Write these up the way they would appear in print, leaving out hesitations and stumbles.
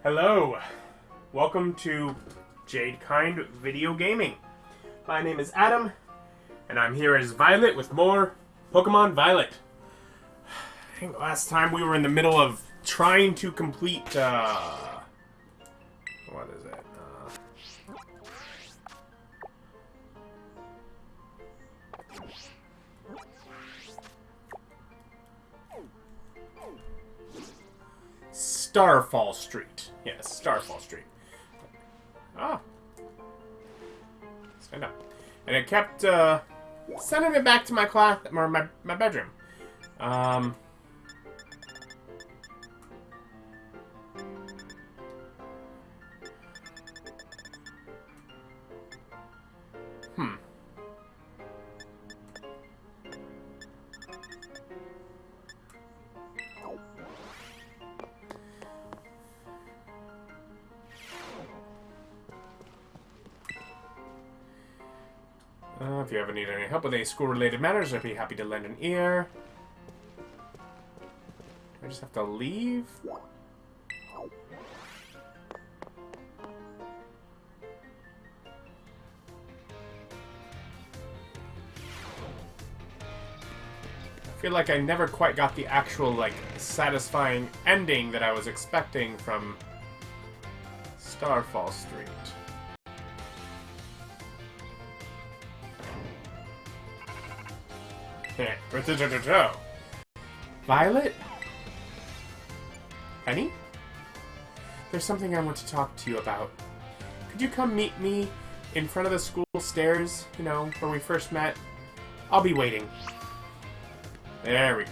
Hello, welcome to Jade Kind Video Gaming. My name is Adam, and I'm here as Violet with more Pokémon Violet. I think last time we were in the middle of trying to complete, what is it? Starfall Street. Yes, Starfall Street. Ah. Stand up. And it kept, sending me back to my class, or my bedroom. If you ever need any help with any school-related matters, I'd be happy to lend an ear. I just have to leave? I feel like I never quite got the actual, like, satisfying ending that I was expecting from Starfall Street. Violet? Penny? There's something I want to talk to you about. Could you come meet me in front of the school stairs, you know, where we first met? I'll be waiting. There we go.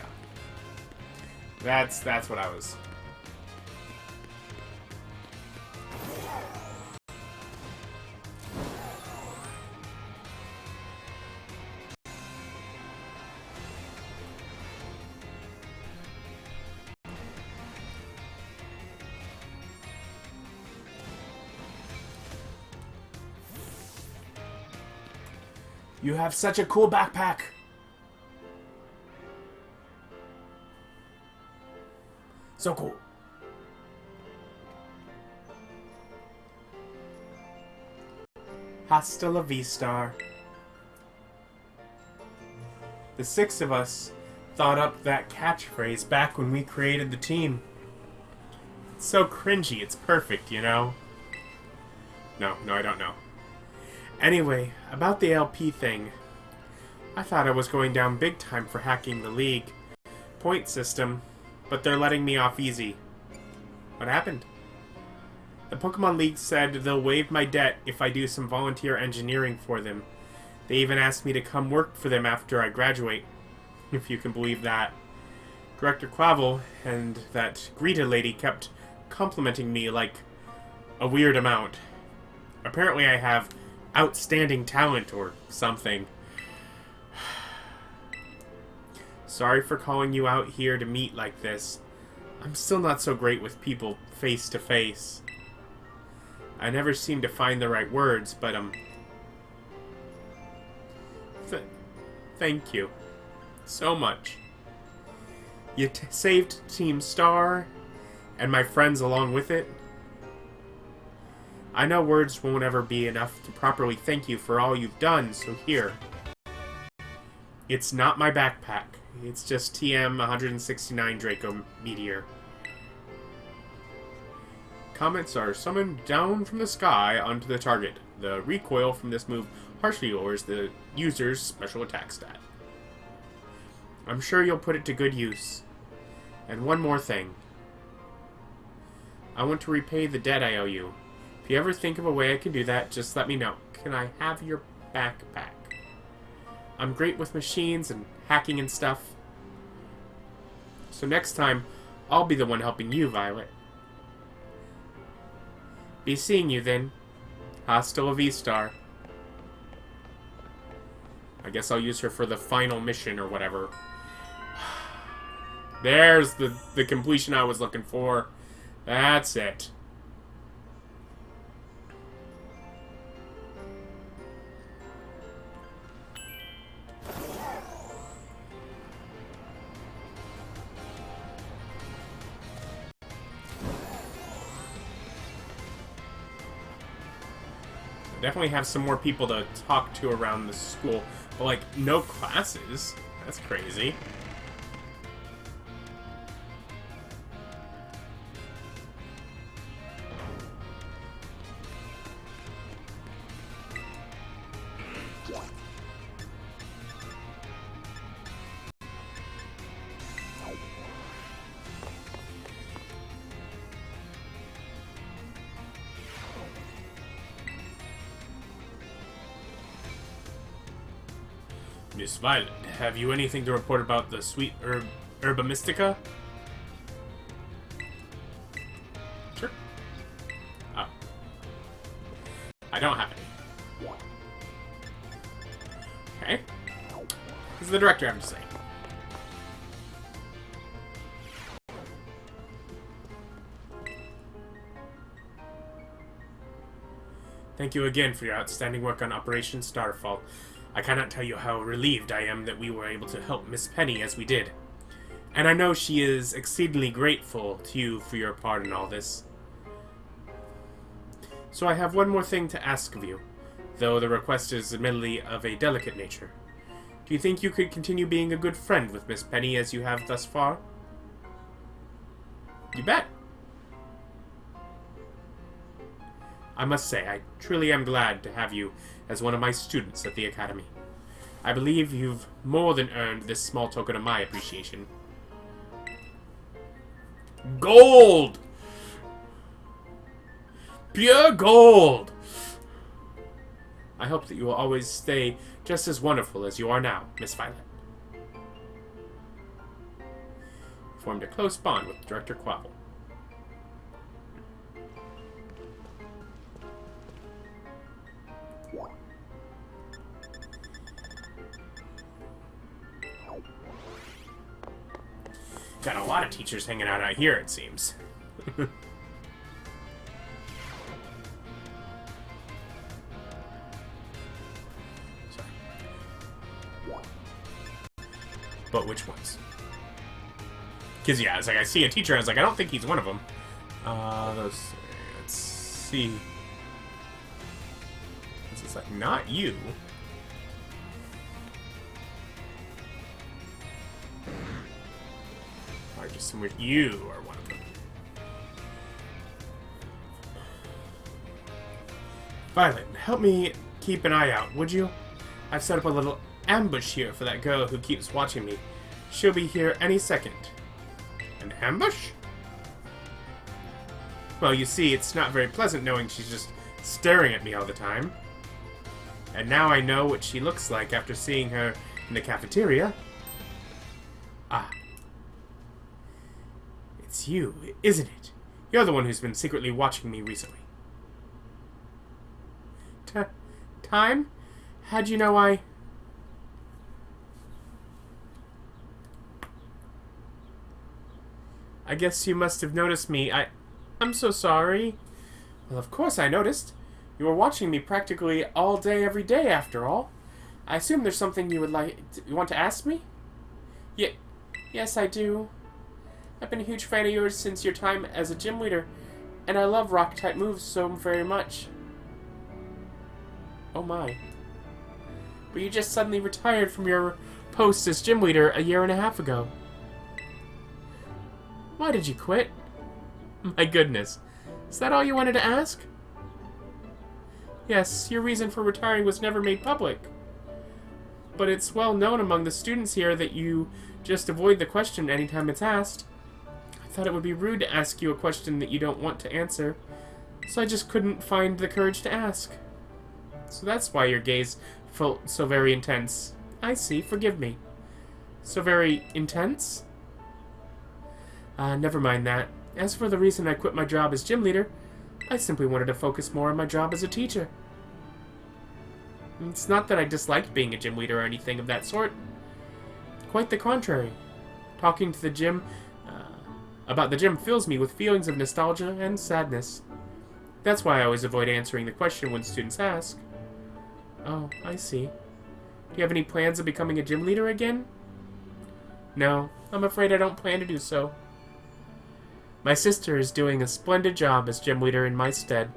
That's what I was. You have such a cool backpack. So cool. Hasta la vista. The six of us thought up that catchphrase back when we created the team. It's so cringy, it's perfect, you know? No, I don't know. Anyway, about the LP thing. I thought I was going down big time for hacking the League point system, but they're letting me off easy. What happened? The Pokemon League said they'll waive my debt if I do some volunteer engineering for them. They even asked me to come work for them after I graduate, if you can believe that. Director Quavel and that Greta lady kept complimenting me like a weird amount. Apparently I have outstanding talent or something. Sorry for calling you out here to meet like this. I'm still not so great with people face to face. I never seem to find the right words, but thank you so much. You saved Team Star and my friends along with it. I know words won't ever be enough to properly thank you for all you've done, so here. It's not my backpack. It's just TM-169 Draco Meteor. Comets are summoned down from the sky onto the target. The recoil from this move harshly lowers the user's special attack stat. I'm sure you'll put it to good use. And one more thing. I want to repay the debt I owe you. If you ever think of a way I can do that, just let me know. Can I have your backpack? I'm great with machines and hacking and stuff. So next time, I'll be the one helping you, Violet. Be seeing you then. Hasta la vista. I guess I'll use her for the final mission or whatever. There's the completion I was looking for. That's it. Definitely have some more people to talk to around the school. But, like, no classes? That's crazy. Miss Violet, have you anything to report about the sweet herba mystica? Sure. Oh. I don't have any. Okay. This is the director, I'm just saying. Thank you again for your outstanding work on Operation Starfall. I cannot tell you how relieved I am that we were able to help Miss Penny as we did. And I know she is exceedingly grateful to you for your part in all this. So I have one more thing to ask of you, though the request is admittedly of a delicate nature. Do you think you could continue being a good friend with Miss Penny as you have thus far? You bet. I must say, I truly am glad to have you as one of my students at the Academy. I believe you've more than earned this small token of my appreciation. Gold! Pure gold! I hope that you will always stay just as wonderful as you are now, Miss Violet. Formed a close bond with Director Quavel. Got a lot of teachers hanging out here, it seems. Sorry. But which ones? Because, yeah, it's like I see a teacher, and I was like, I don't think he's one of them. Let's see. It's like, not you. I just assume you are one of them. Violet, help me keep an eye out, would you? I've set up a little ambush here for that girl who keeps watching me. She'll be here any second. An ambush? Well, you see, it's not very pleasant knowing she's just staring at me all the time. And now I know what she looks like after seeing her in the cafeteria. Ah. It's you, isn't it? You're the one who's been secretly watching me recently. Time? How'd you know I... I guess you must have noticed me. I'm so sorry. Well, of course I noticed. You were watching me practically all day, every day, after all. I assume there's something you would you want to ask me? Yes, I do. I've been a huge fan of yours since your time as a gym leader, and I love rock-type moves so very much. Oh my. But you just suddenly retired from your post as gym leader a year and a half ago. Why did you quit? My goodness. Is that all you wanted to ask? Yes, your reason for retiring was never made public. But it's well known among the students here that you just avoid the question anytime it's asked. I thought it would be rude to ask you a question that you don't want to answer, so I just couldn't find the courage to ask. So that's why your gaze felt so very intense. I see, forgive me. So very intense? Never mind that. As for the reason I quit my job as gym leader, I simply wanted to focus more on my job as a teacher. It's not that I disliked being a gym leader or anything of that sort. Quite the contrary. Talking to the gym about the gym fills me with feelings of nostalgia and sadness. That's why I always avoid answering the question when students ask. Oh, I see. Do you have any plans of becoming a gym leader again? No, I'm afraid I don't plan to do so. My sister is doing a splendid job as gym leader in my stead.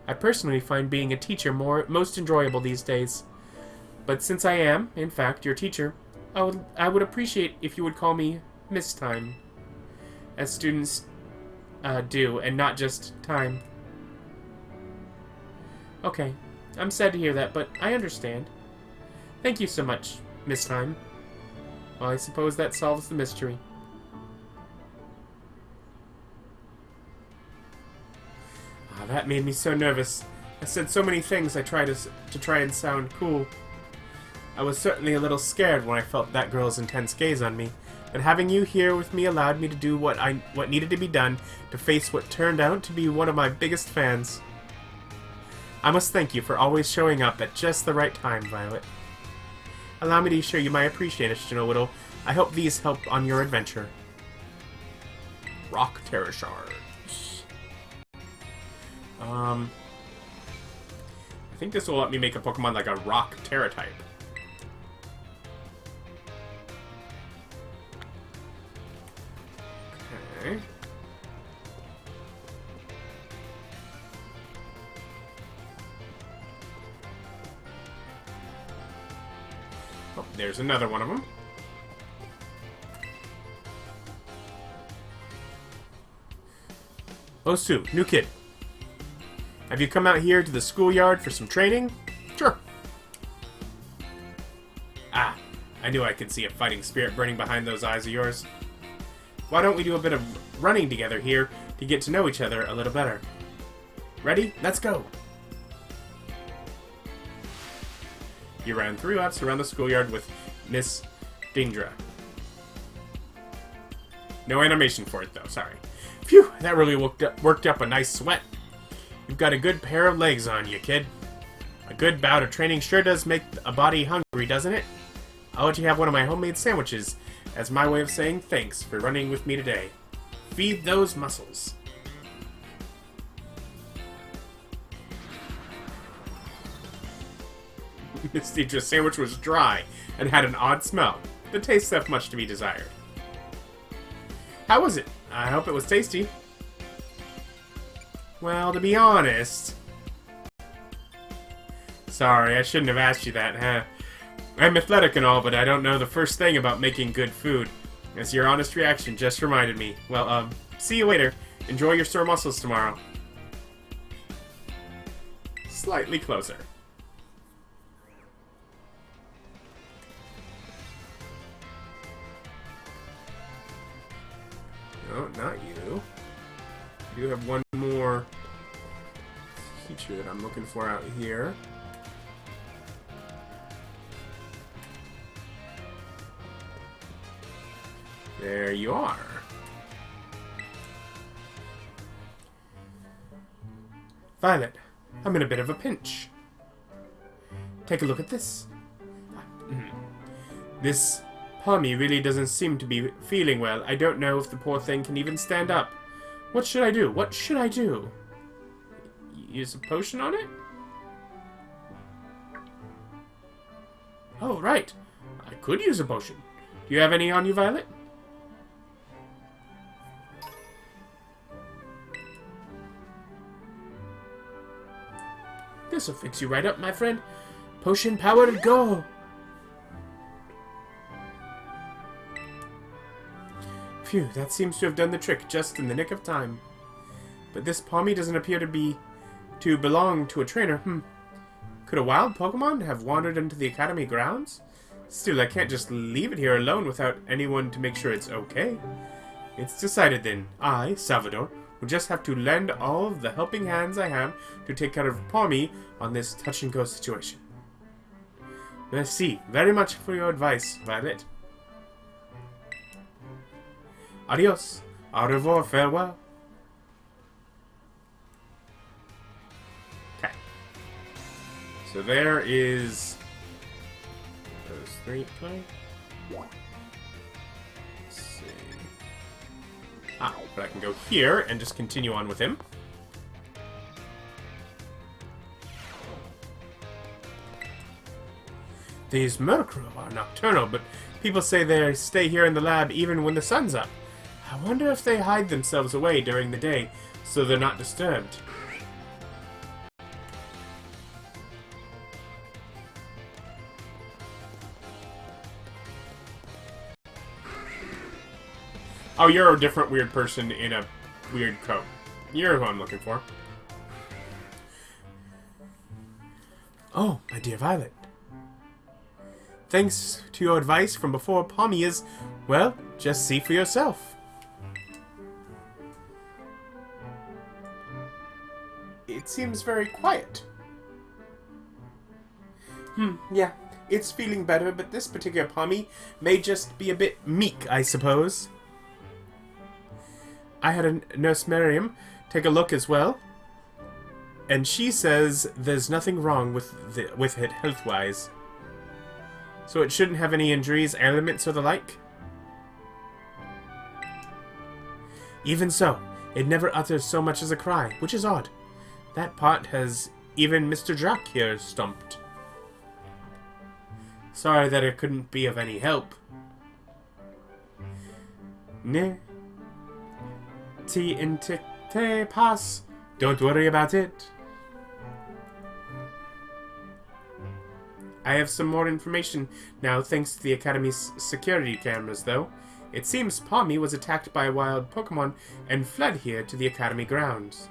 I personally find being a teacher most enjoyable these days. But since I am, in fact, your teacher, I would appreciate if you would call me Miss Time, as students do, and not just Time. Okay, I'm sad to hear that, but I understand. Thank you so much, Miss Time. Well, I suppose that solves the mystery. Ah, that made me so nervous. I said so many things I tried to try and sound cool. I was certainly a little scared when I felt that girl's intense gaze on me, but having you here with me allowed me to do what needed to be done to face what turned out to be one of my biggest fans. I must thank you for always showing up at just the right time, Violet. Allow me to show you my appreciation a little. I hope these help on your adventure. Rock Terror Shards. I think this will let me make a Pokemon like a Rock Terra type. Okay. Oh, there's another one of them. Osu, new kid. Have you come out here to the schoolyard for some training? Sure. Ah, I knew I could see a fighting spirit burning behind those eyes of yours. Why don't we do a bit of running together here to get to know each other a little better? Ready? Let's go! You ran 3 laps around the schoolyard with Miss Dingdra. No animation for it, though. Sorry. Phew! That really worked up a nice sweat. You've got a good pair of legs on you, kid. A good bout of training sure does make a body hungry, doesn't it? I'll let you have one of my homemade sandwiches as my way of saying thanks for running with me today. Feed those muscles. Miss Deidre's sandwich was dry and had an odd smell. The taste left much to be desired. How was it? I hope it was tasty. Well, to be honest... Sorry, I shouldn't have asked you that, huh? I'm athletic and all, but I don't know the first thing about making good food. As your honest reaction just reminded me. Well, see you later. Enjoy your sore muscles tomorrow. Slightly closer. No, not you. I do have one more feature that I'm looking for out here. There you are. Violet, I'm in a bit of a pinch. Take a look at this. This Pommy really doesn't seem to be feeling well. I don't know if the poor thing can even stand up. What should I do? What should I do? Use a potion on it? Oh, right. I could use a potion. Do you have any on you, Violet? This'll fix you right up, my friend. Potion powered go! Phew, that seems to have done the trick just in the nick of time. But this Pommy doesn't appear to belong to a trainer. Could a wild Pokemon have wandered into the Academy grounds? Still, I can't just leave it here alone without anyone to make sure it's okay. It's decided then. I, Salvador, will just have to lend all of the helping hands I have to take care of Pommy on this touch-and-go situation. Merci very much for your advice, Violet. Adios. Au revoir, farewell. Okay. So there is those 3 play. Let's see. But I can go here and just continue on with him. These Murkrow are nocturnal, but people say they stay here in the lab even when the sun's up. I wonder if they hide themselves away during the day so they're not disturbed. Oh, you're a different weird person in a weird coat. You're who I'm looking for. Oh, my dear Violet. Thanks to your advice from before, Palmy is, well, just see for yourself. It seems very quiet. Yeah. It's feeling better, but this particular Palmy may just be a bit meek, I suppose. I had a nurse Miriam take a look as well, and she says there's nothing wrong with it health-wise. So it shouldn't have any injuries, ailments, or the like. Even so, it never utters so much as a cry, which is odd. That part has even Mr. Jack here stumped. Sorry that it couldn't be of any help. Ne. Ti intikte pass. Don't worry about it. I have some more information now thanks to the Academy's security cameras, though. It seems Palmy was attacked by a wild Pokémon and fled here to the Academy grounds.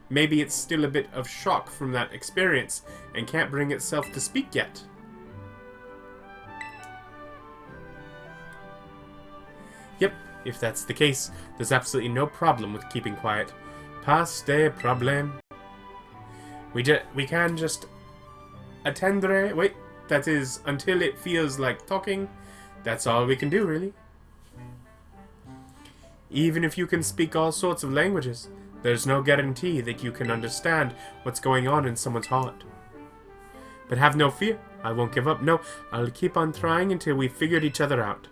Maybe it's still a bit of shock from that experience and can't bring itself to speak yet. Yep, if that's the case, there's absolutely no problem with keeping quiet. Pas de problème. We can just attendre. Wait, that is until it feels like talking. That's all we can do, really. Even if you can speak all sorts of languages, there's no guarantee that you can understand what's going on in someone's heart. But have no fear, I won't give up. No, I'll keep on trying until we've figured each other out.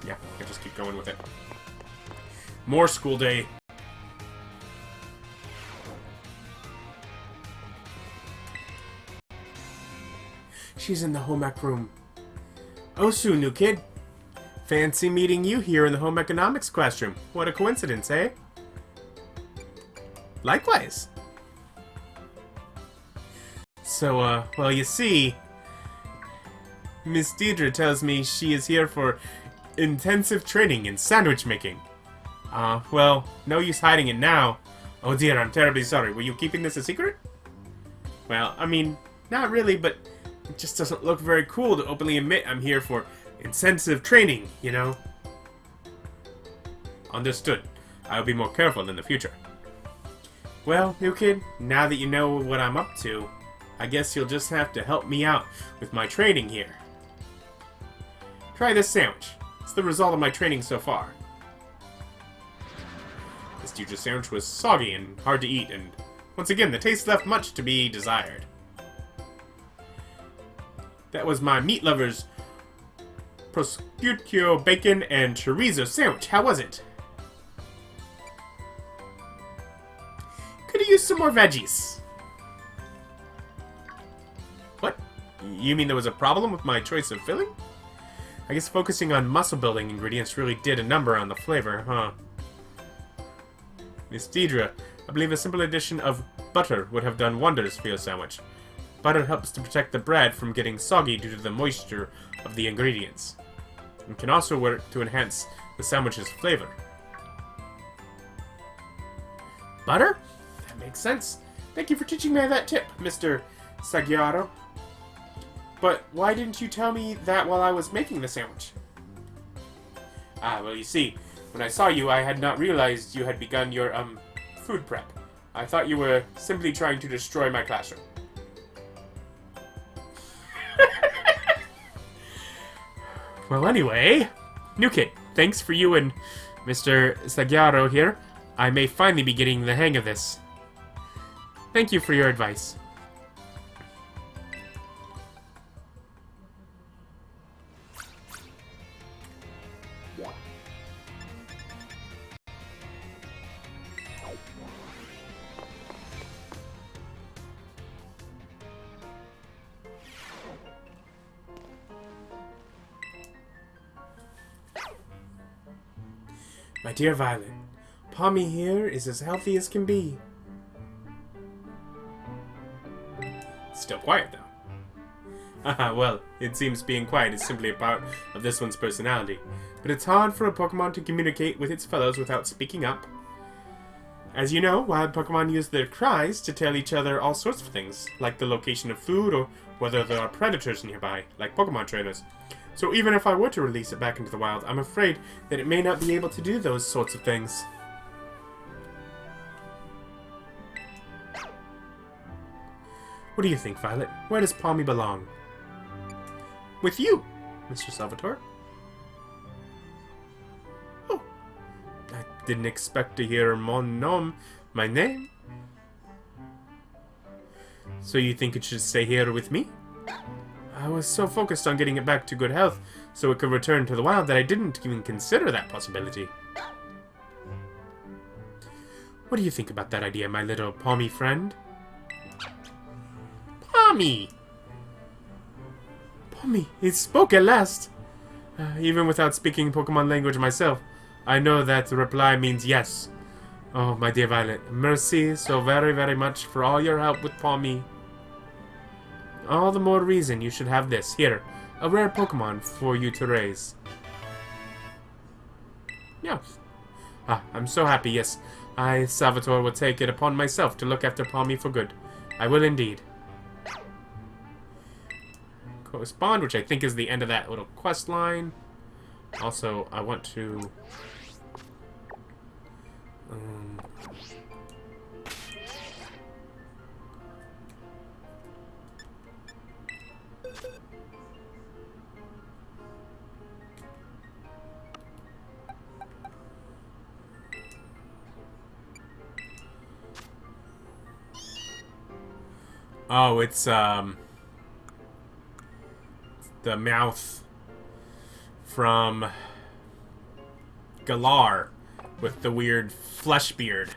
Yeah, I just keep going with it. More school day. She's in the home ec room. Oh, Sue, new kid. Fancy meeting you here in the home economics classroom. What a coincidence, eh? Likewise. So, well, you see, Miss Deidre tells me she is here for intensive training in sandwich making. Well, no use hiding it now. Oh dear, I'm terribly sorry. Were you keeping this a secret? Well, I mean, not really, but it just doesn't look very cool to openly admit I'm here for intensive training, you know? Understood. I'll be more careful in the future. Well, new kid, now that you know what I'm up to, I guess you'll just have to help me out with my training here. Try this sandwich. It's the result of my training so far. This Deidre sandwich was soggy and hard to eat, and once again, the taste left much to be desired. That was my meat lover's prosciutto, bacon, and chorizo sandwich. How was it? Could have used some more veggies. What? You mean there was a problem with my choice of filling? I guess focusing on muscle-building ingredients really did a number on the flavor, huh? Miss Deidre, I believe a simple addition of butter would have done wonders for your sandwich. Butter helps to protect the bread from getting soggy due to the moisture of the ingredients. It can also work to enhance the sandwich's flavor. Butter? That makes sense. Thank you for teaching me that tip, Mr. Sagiaro. But why didn't you tell me that while I was making the sandwich? Well, you see, when I saw you, I had not realized you had begun your, food prep. I thought you were simply trying to destroy my classroom. Well, anyway, new kid, thanks for you and Mr. Sagiaro here. I may finally be getting the hang of this. Thank you for your advice. My dear Violet, Pommy here is as healthy as can be. Still quiet, though. Haha, well, it seems being quiet is simply a part of this one's personality. But it's hard for a Pokemon to communicate with its fellows without speaking up. As you know, wild Pokemon use their cries to tell each other all sorts of things, like the location of food or whether there are predators nearby, like Pokemon trainers. So even if I were to release it back into the wild, I'm afraid that it may not be able to do those sorts of things. What do you think, Violet? Where does Pommy belong? With you, Mr. Salvatore. Oh, I didn't expect to hear mon nom, my name. So you think it should stay here with me? I was so focused on getting it back to good health so it could return to the wild that I didn't even consider that possibility. What do you think about that idea, my little Pommy friend? Pommy! Pommy, it spoke at last! Even without speaking Pokemon language myself, I know that the reply means yes. Oh, my dear Violet, merci so very, very much for all your help with Pommy. All the more reason you should have this. Here, a rare Pokemon for you to raise. Yes. I'm so happy, yes. I, Salvatore, will take it upon myself to look after Pommy for good. I will indeed. Correspond, which I think is the end of that little quest line. Also, I want to... Oh, it's, the mouth from Galar with the weird flesh beard.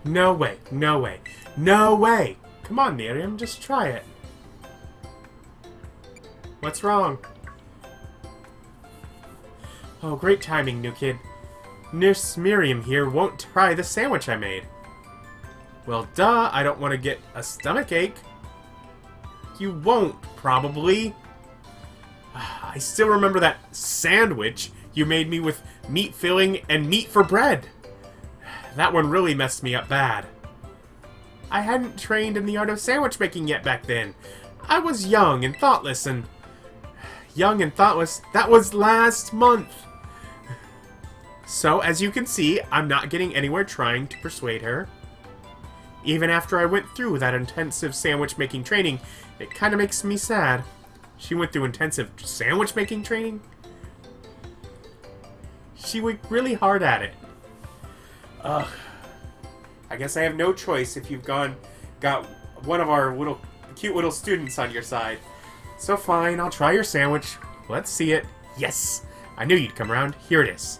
No way, no way, no way! Come on, Miriam, just try it. What's wrong? Oh, great timing, new kid. Nurse Miriam here won't try the sandwich I made. Well, duh, I don't want to get a stomachache. You won't, probably. I still remember that sandwich you made me with meat filling and meat for bread. That one really messed me up bad. I hadn't trained in the art of sandwich making yet back then. I was young and thoughtless, and... Young and thoughtless, that was last month. So, as you can see, I'm not getting anywhere trying to persuade her. Even after I went through that intensive sandwich making training, it kind of makes me sad. She went through intensive sandwich making training? She worked really hard at it. Ugh. I guess I have no choice if you've got one of our cute little students on your side. So fine, I'll try your sandwich. Let's see it. Yes! I knew you'd come around. Here it is.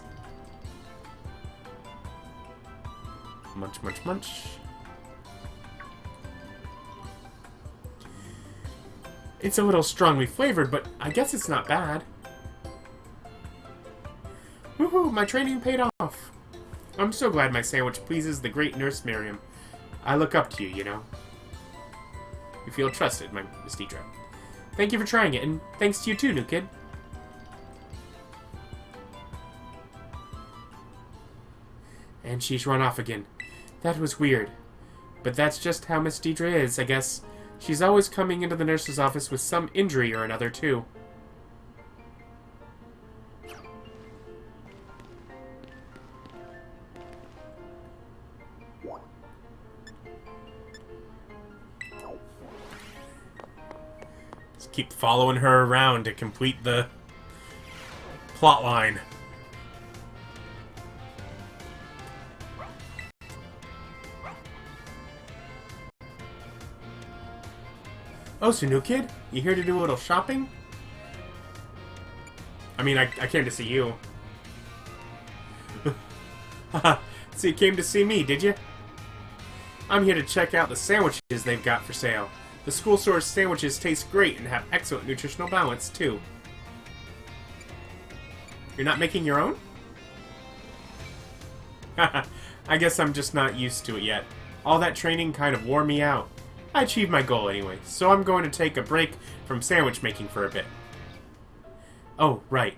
Munch, munch, munch. It's a little strongly flavored, but I guess it's not bad. Woohoo! My training paid off. I'm so glad my sandwich pleases the great Nurse Miriam. I look up to you, you know. You feel trusted, my Miss Deidre. Thank you for trying it, and thanks to you too, new kid. And she's run off again. That was weird. But that's just how Miss Deidre is, I guess. She's always coming into the nurse's office with some injury or another, too. Just keep following her around to complete the plot line. Oh, so new kid? You here to do a little shopping? I mean, I came to see you. Haha, so you came to see me, did you? I'm here to check out the sandwiches they've got for sale. The school store's sandwiches taste great and have excellent nutritional balance, too. You're not making your own? Haha, I guess I'm just not used to it yet. All that training kind of wore me out. I achieved my goal anyway, so I'm going to take a break from sandwich making for a bit. Oh, right.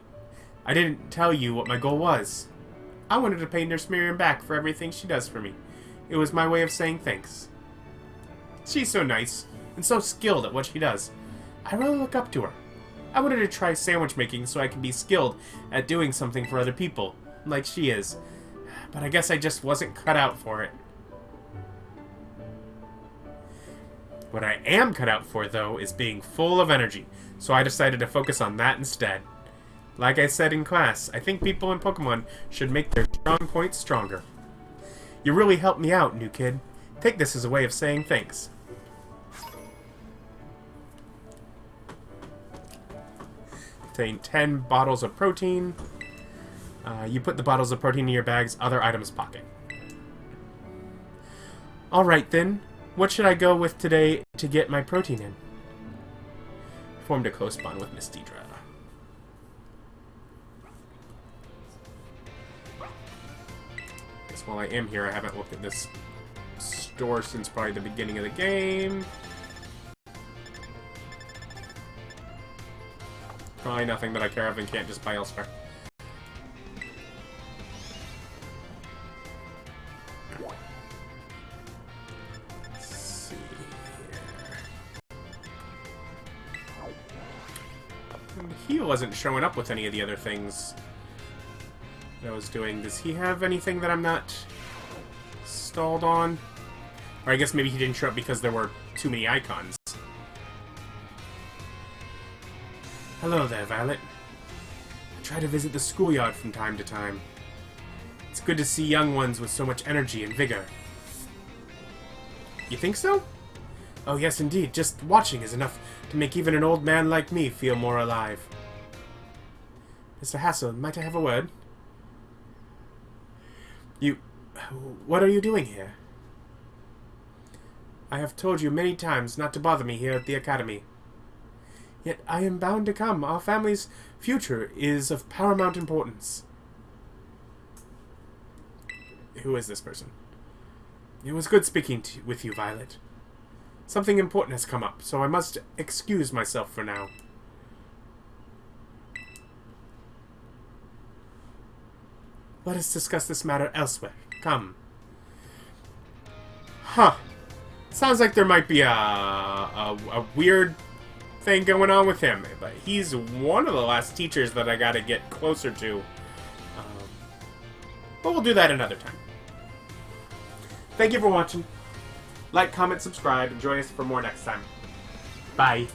I didn't tell you what my goal was. I wanted to pay Nurse Miriam back for everything she does for me. It was my way of saying thanks. She's so nice, and so skilled at what she does. I really look up to her. I wanted to try sandwich making so I could be skilled at doing something for other people, like she is. But I guess I just wasn't cut out for it. What I am cut out for, though, is being full of energy, so I decided to focus on that instead. Like I said in class, I think people in Pokemon should make their strong points stronger. You really helped me out, new kid. Take this as a way of saying thanks. Obtain 10 bottles of protein. You put the bottles of protein in your bag's other items pocket. Alright then. What should I go with today to get my protein in? Formed a close bond with Miss Deidre. Guess while I am here, I haven't looked at this store since probably the beginning of the game. Probably nothing that I care of and can't just buy elsewhere. He wasn't showing up with any of the other things that I was doing. Does he have anything that I'm not stalled on? Or I guess maybe he didn't show up because there were too many icons. Hello there, Violet. I try to visit the schoolyard from time to time. It's good to see young ones with so much energy and vigor. You think so? Oh yes, indeed. Just watching is enough to make even an old man like me feel more alive. Mr. Hassel, might I have a word? What are you doing here? I have told you many times not to bother me here at the Academy. Yet I am bound to come. Our family's future is of paramount importance. Who is this person? It was good speaking with you, Violet. Something important has come up, so I must excuse myself for now. Let us discuss this matter elsewhere. Come. Huh. Sounds like there might be a weird thing going on with him. But he's one of the last teachers that I gotta get closer to. But we'll do that another time. Thank you for watching. Like, comment, subscribe, and join us for more next time. Bye.